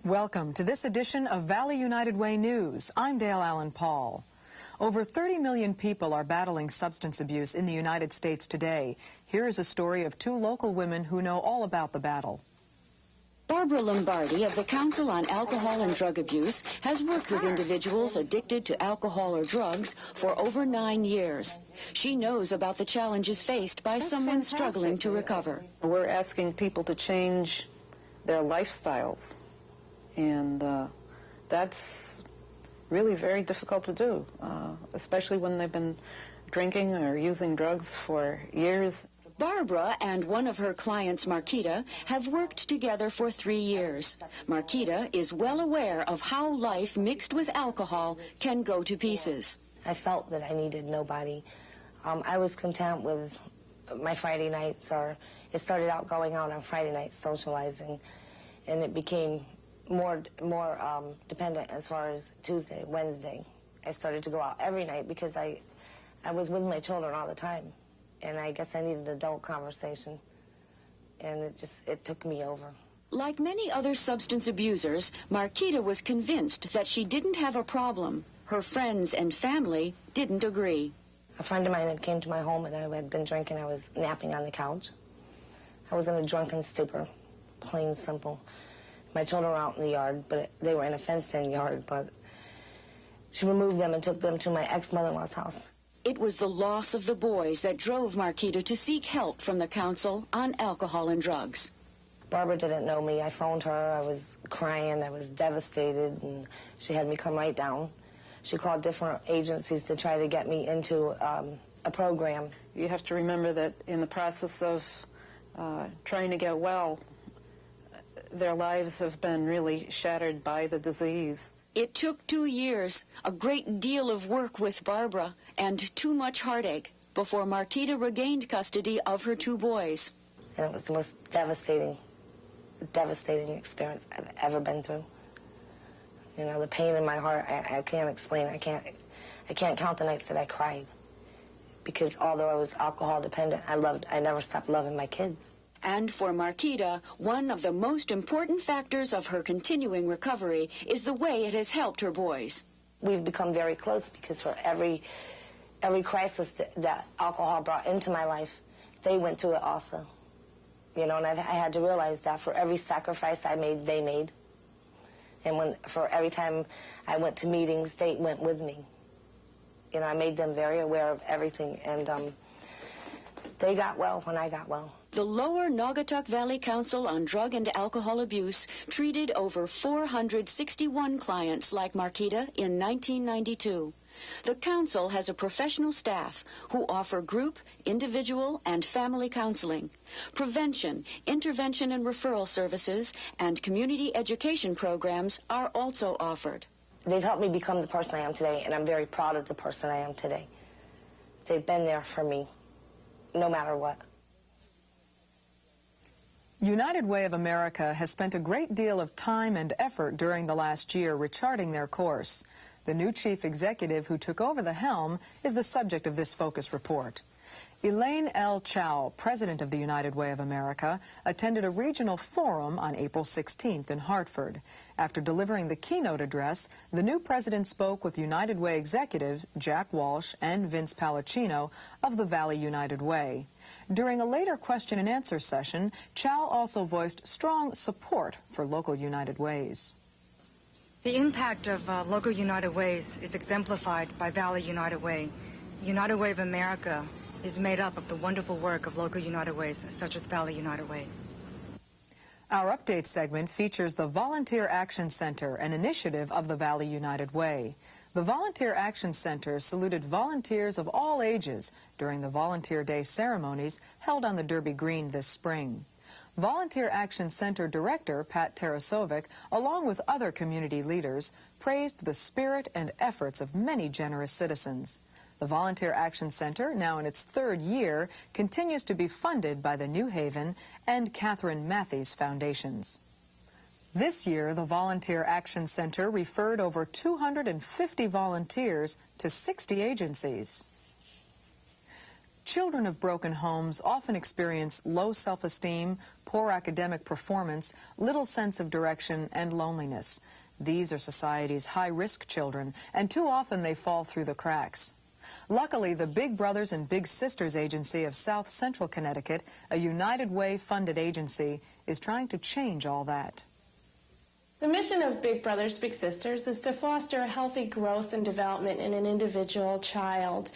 Welcome to this edition of Valley United Way News. I'm Dale Allen Paul. Over 30 million people are battling substance abuse in the United States today. Here is a story of two local women who know all about the battle. Barbara Lombardi of the Council on Alcohol and Drug Abuse has worked with individuals addicted to alcohol or drugs for over 9 years. She knows about the challenges faced by someone struggling to recover. We're asking people to change their lifestyles, and that's really very difficult to do, especially when they've been drinking or using drugs for years. Barbara and one of her clients, Marquita, have worked together for 3 years. Marquita is well aware of how life mixed with alcohol can go to pieces. I felt that I needed nobody. I was content with my Friday nights, or it started out going out on Friday nights socializing, and it became more dependent as far as Tuesday, Wednesday. I started to go out every night because I was with my children all the time. And I guess I needed adult conversation, and it took me over. Like many other substance abusers, Marquita was convinced that she didn't have a problem. Her friends and family didn't agree. A friend of mine had came to my home, and I had been drinking. I was napping on the couch. I was in a drunken stupor, plain simple. My children were out in the yard, but they were in a fenced-in yard, but she removed them and took them to my ex-mother-in-law's house. It was the loss of the boys that drove Marquita to seek help from the Council on Alcohol and Drugs. Barbara didn't know me. I phoned her. I was crying. I was devastated, and she had me come right down. She called different agencies to try to get me into a program. You have to remember that in the process of trying to get well, their lives have been really shattered by the disease. It took 2 years, a great deal of work with Barbara, and too much heartache before Marquita regained custody of her 2 boys. And it was the most devastating experience I've ever been through. You know, the pain in my heart, I can't explain. I can't count the nights that I cried. Because although I was alcohol dependent, I never stopped loving my kids. And for Marquita, one of the most important factors of her continuing recovery is the way it has helped her boys. We've become very close because for every crisis that alcohol brought into my life, they went through it also. You know, and I had to realize that for every sacrifice I made, they made. And for every time I went to meetings, they went with me. You know, I made them very aware of everything, and they got well when I got well. The Lower Naugatuck Valley Council on Drug and Alcohol Abuse treated over 461 clients like Marquita in 1992. The council has a professional staff who offer group, individual, and family counseling. Prevention, intervention and referral services, and community education programs are also offered. They've helped me become the person I am today, and I'm very proud of the person I am today. They've been there for me, no matter what. United Way of America has spent a great deal of time and effort during the last year recharting their course. The new chief executive who took over the helm is the subject of this focus report. Elaine L. Chao, president of the United Way of America, attended a regional forum on April 16th in Hartford. After delivering the keynote address, the new president spoke with United Way executives Jack Walsh and Vince Palacino of the Valley United Way. During a later question and answer session, Chao also voiced strong support for local United Ways. The impact of local United Ways is exemplified by Valley United Way. United Way of America is made up of the wonderful work of local United Ways, such as Valley United Way. Our update segment features the Volunteer Action Center, an initiative of the Valley United Way. The Volunteer Action Center saluted volunteers of all ages during the Volunteer Day ceremonies held on the Derby Green this spring. Volunteer Action Center Director Pat Tarasovic, along with other community leaders, praised the spirit and efforts of many generous citizens. The Volunteer Action Center, now in its 3rd year, continues to be funded by the New Haven and Catherine Matthews Foundations. This year, the Volunteer Action Center referred over 250 volunteers to 60 agencies. Children of broken homes often experience low self-esteem, poor academic performance, little sense of direction, and loneliness. These are society's high-risk children, and too often they fall through the cracks. Luckily, the Big Brothers and Big Sisters Agency of South Central Connecticut, a United Way-funded agency, is trying to change all that. The mission of Big Brothers Big Sisters is to foster a healthy growth and development in an individual child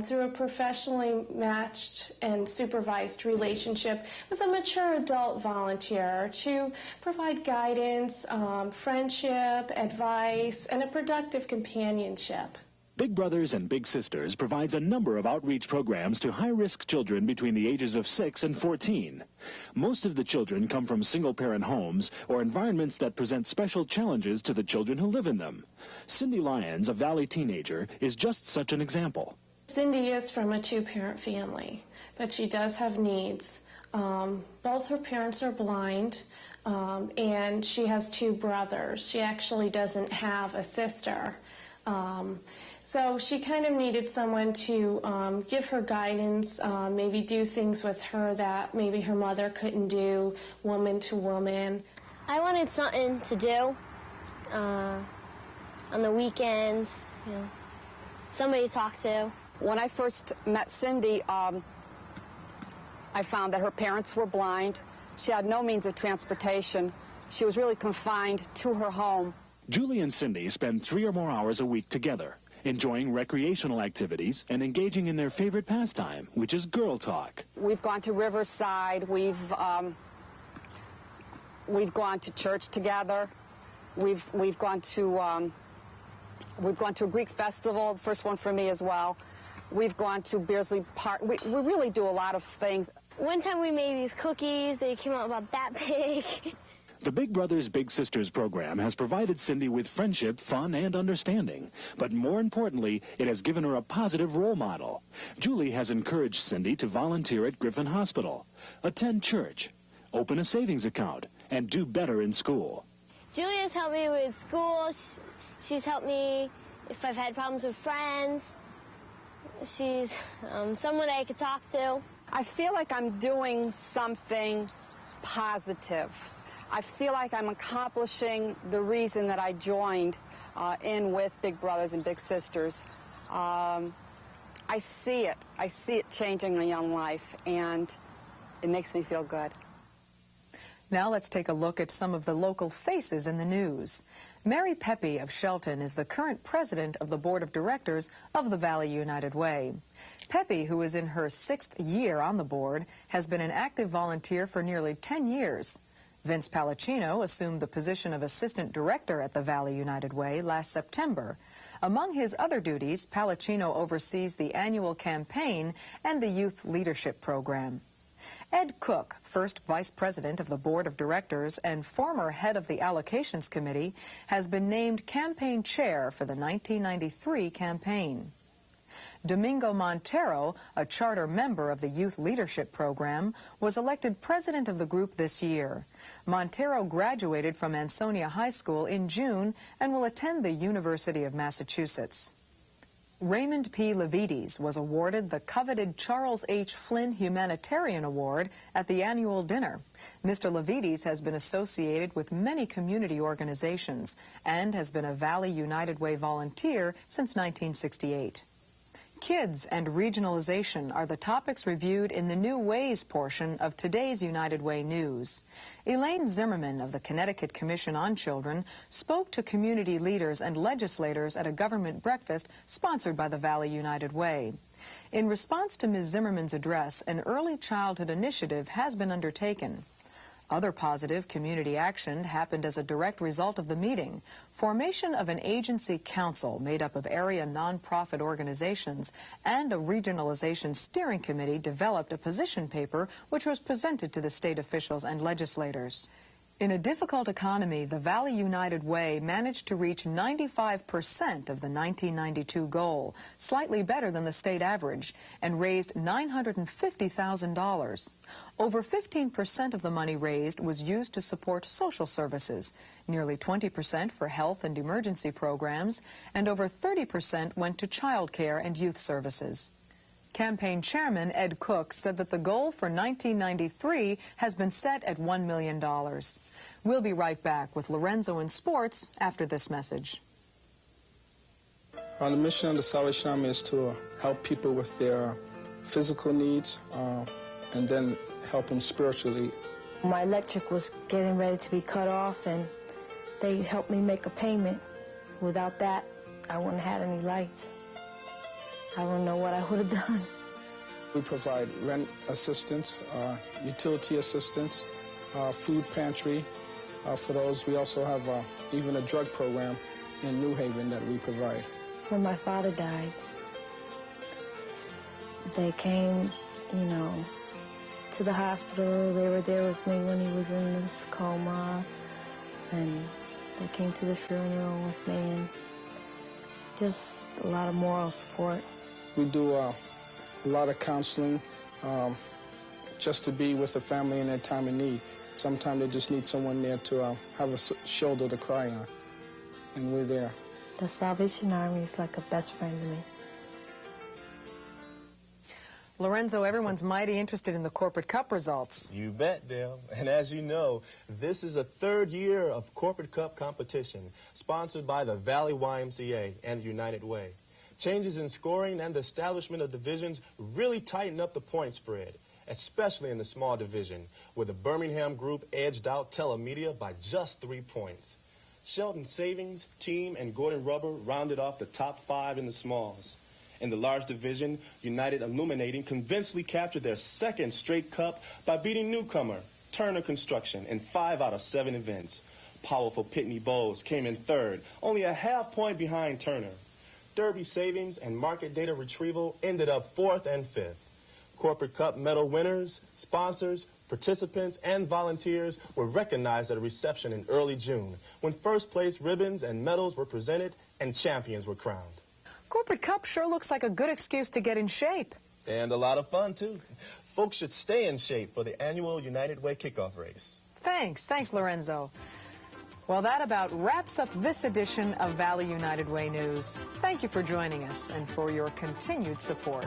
through a professionally matched and supervised relationship with a mature adult volunteer to provide guidance, friendship, advice, and a productive companionship. Big Brothers and Big Sisters provides a number of outreach programs to high-risk children between the ages of 6 and 14. Most of the children come from single-parent homes or environments that present special challenges to the children who live in them. Cindy Lyons, a Valley teenager, is just such an example. Cindy is from a two-parent family, but she does have needs. Both her parents are blind, and she has two brothers. She actually doesn't have a sister. So she kind of needed someone to give her guidance, maybe do things with her that maybe her mother couldn't do, woman to woman. I wanted something to do on the weekends, you know, somebody to talk to. When I first met Cindy, I found that her parents were blind. She had no means of transportation. She was really confined to her home. Julie and Cindy spend 3 or more hours a week together, enjoying recreational activities and engaging in their favorite pastime, which is girl talk. We've gone to Riverside. We've gone to church together. We've gone to a Greek festival, the first one for me as well. We've gone to Beardsley Park. We really do a lot of things. One time we made these cookies. They came out about that big. The Big Brothers Big Sisters program has provided Cindy with friendship, fun, and understanding. But more importantly, it has given her a positive role model. Julie has encouraged Cindy to volunteer at Griffin Hospital, attend church, open a savings account, and do better in school. Julie has helped me with school. She's helped me if I've had problems with friends. She's someone I could talk to. I feel like I'm doing something positive. I feel like I'm accomplishing the reason that I joined in with Big Brothers and Big Sisters. I see it. I see it changing a young life, and it makes me feel good. Now let's take a look at some of the local faces in the news. Mary Pepe of Shelton is the current president of the board of directors of the Valley United Way. Pepe, who is in her 6th year on the board, has been an active volunteer for nearly 10 years. Vince Palacino assumed the position of assistant director at the Valley United Way last September. Among his other duties, Palacino oversees the annual campaign and the youth leadership program. Ed Cook, first vice president of the board of directors and former head of the allocations committee, has been named campaign chair for the 1993 campaign. Domingo Montero, a charter member of the Youth Leadership Program, was elected president of the group this year. Montero graduated from Ansonia High School in June and will attend the University of Massachusetts. Raymond P. Levites was awarded the coveted Charles H. Flynn Humanitarian Award at the annual dinner. Mr. Levites has been associated with many community organizations and has been a Valley United Way volunteer since 1968. Kids and regionalization are the topics reviewed in the New Ways portion of today's United Way News. Elaine Zimmerman of the Connecticut Commission on Children spoke to community leaders and legislators at a government breakfast sponsored by the Valley United Way. In response to Ms. Zimmerman's address, an early childhood initiative has been undertaken. Other positive community action happened as a direct result of the meeting. Formation of an agency council made up of area nonprofit organizations and a regionalization steering committee developed a position paper which was presented to the state officials and legislators. In a difficult economy, the Valley United Way managed to reach 95% of the 1992 goal, slightly better than the state average, and raised $950,000. Over 15% of the money raised was used to support social services, nearly 20% for health and emergency programs, and over 30% went to child care and youth services. Campaign chairman Ed Cook said that the goal for 1993 has been set at $1 million. We'll be right back with Lorenzo in sports after this message. The mission of the Salvation Army is to help people with their physical needs and then help them spiritually. My electric was getting ready to be cut off, and they helped me make a payment. Without that, I wouldn't have had any lights. I don't know what I would have done. We provide rent assistance, utility assistance, food pantry for those. We also have even a drug program in New Haven that we provide. When my father died, they came, to the hospital. They were there with me when he was in this coma, and they came to the funeral with me, and just a lot of moral support. We do a lot of counseling just to be with the family in their time of need. Sometimes they just need someone there to have a shoulder to cry on, and we're there. The Salvation Army is like a best friend to me. Lorenzo, everyone's mighty interested in the Corporate Cup results. You bet, Dale. And as you know, this is a third year of Corporate Cup competition, sponsored by the Valley YMCA and United Way. Changes in scoring and the establishment of divisions really tighten up the point spread, especially in the small division, where the Birmingham group edged out Telemedia by just 3 points. Shelton Savings, Team, and Gordon Rubber rounded off the top 5 in the smalls. In the large division, United Illuminating convincingly captured their second straight cup by beating newcomer Turner Construction in 5 out of 7 events. Powerful Pitney Bowes came in third, only a half point behind Turner. Derby Savings and Market Data Retrieval ended up 4th and 5th. Corporate Cup medal winners, sponsors, participants, and volunteers were recognized at a reception in early June, when first-place ribbons and medals were presented and champions were crowned. Corporate Cup sure looks like a good excuse to get in shape. And a lot of fun, too. Folks should stay in shape for the annual United Way kickoff race. Thanks, Lorenzo. Well, that about wraps up this edition of Valley United Way News. Thank you for joining us and for your continued support.